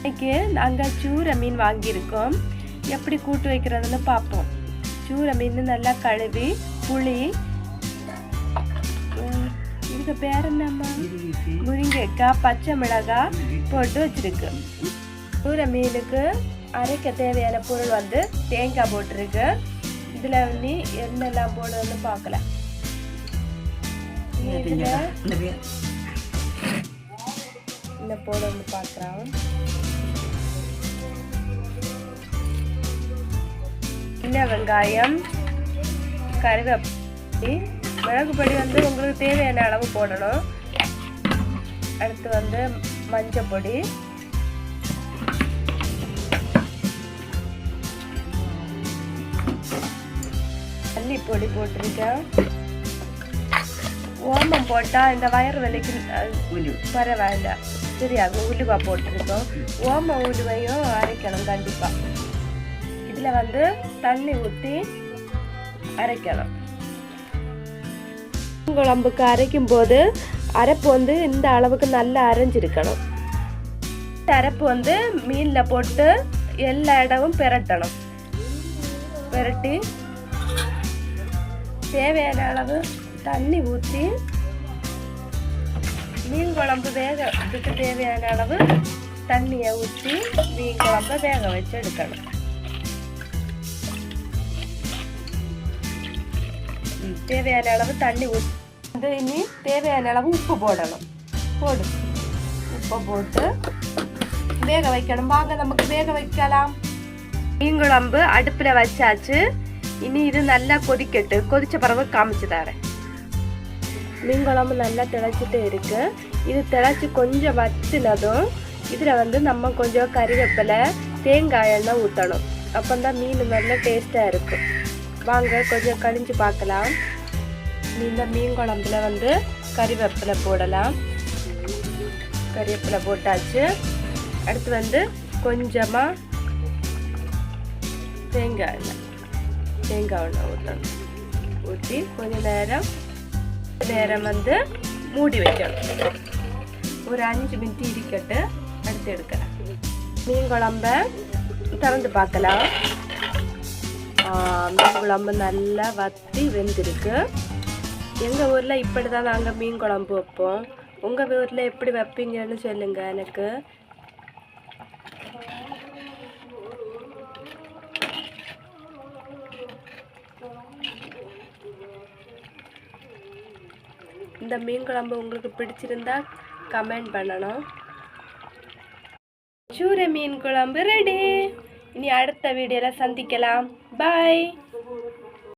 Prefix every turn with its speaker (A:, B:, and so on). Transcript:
A: இன்னைக்கு நாங்கள் சூரை மீன் வாங்கியிருக்கோம். எப்படி கூட்டு வைக்கிறதுன்னு பார்ப்போம். சூரை மீன் நல்லா கழுவி புளி, இதுக்கு பேர் என்னம்மா, முருங்கைக்காய், பச்சை மிளகாய் போட்டு வச்சிருக்கு. சூரை மீனுக்கு அரைக்க தேவையான பொருள் வந்து தேங்காய் போட்டிருக்கு. இதில் வந்து என்னெல்லாம் போடுறதுன்னு பார்க்கலாம். என்ன போடுறதுன்னு பார்க்குறோம். சின்ன வெங்காயம், கருவேப்பிலை, மிளகு பொடி வந்து உங்களுக்கு தேவையான அளவு போடணும். அடுத்து வந்து மஞ்சள் பொடி, மல்லிப்பொடி போட்டிருக்கேன். ஓமம் போட்டால் இந்த வயிறு வலிக்கு பரவாயில்ல, சரியாகும். உலுவா போட்டிருக்கோம். ஓமம் உலுவையும் அரைக்கணும் கண்டிப்பாக. இதில் வந்து தண்ணி ஊற்றி அரைக்கணும். குழம்புக்கு அரைக்கும் போது அரைப்பு வந்து இந்த அளவுக்கு நல்லா அரைஞ்சிருக்கணும். அரைப்பு வந்து மீனில் போட்டு எல்லா இடமும் பிரட்டணும். பிரட்டி தேவையான அளவு தண்ணி ஊற்றி மீன் குழம்பு வேகிறதுக்கு தேவையான அளவு தண்ணியை ஊற்றி மீன் குழம்பை வேக வச்சு எடுக்கணும். தேவையான அளவு தண்ணி ஊற்றி இனி தேவையான அளவு உப்பு போடணும். உப்பை போட்டு வேக வைக்கணும். வாங்க நமக்கு வேக வைக்கலாம். மீன் குழம்பு அடுப்பில் வச்சாச்சு. இனி இது நல்லா கொதிக்கட்டு. கொதிச்ச பிறகு காமிச்சு தரேன். மீன் குழம்பு நல்லா திளைச்சிட்டு இருக்கு. இது திளைச்சி கொஞ்சம் வச்சினதும் இதில் வந்து நம்ம கொஞ்சம் கறிவேப்பிலை, தேங்காய் எண்ணெய் ஊற்றணும். அப்போ தான் மீன் நல்லா டேஸ்ட்டாக இருக்கும். வாங்க கொஞ்சம் கழிஞ்சு பார்க்கலாம். இந்த மீன் குழம்புல வந்து கறிவேப்பிலை போடலாம். கறிவேப்பிலை போட்டாச்சு. அடுத்து வந்து கொஞ்சமாக தேங்காய் எண்ணெய் ஊற்றணும். ஊற்றி கொஞ்ச நேரம் வந்து மூடி வைக்கணும். ஒரு 5 மினிட் இருக்கட்டு. அடுத்து எடுக்கலாம். மீன் குழம்ப திறந்து பார்க்கலாம். மீன் குழம்பு நல்லா வத்தி வெந்திருக்கு. எங்கள் ஊரில் இப்படி தான் நாங்கள் மீன் குழம்பு வைப்போம். உங்கள் ஊரில் எப்படி வைப்பீங்கன்னு சொல்லுங்க எனக்கு. இந்த மீன் குழம்பு உங்களுக்கு பிடிச்சிருந்தா கமெண்ட் பண்ணணும். சூரை மீன் குழம்பு ரெடி. இனி அடுத்த வீடியோவில் சந்திக்கலாம். பாய்.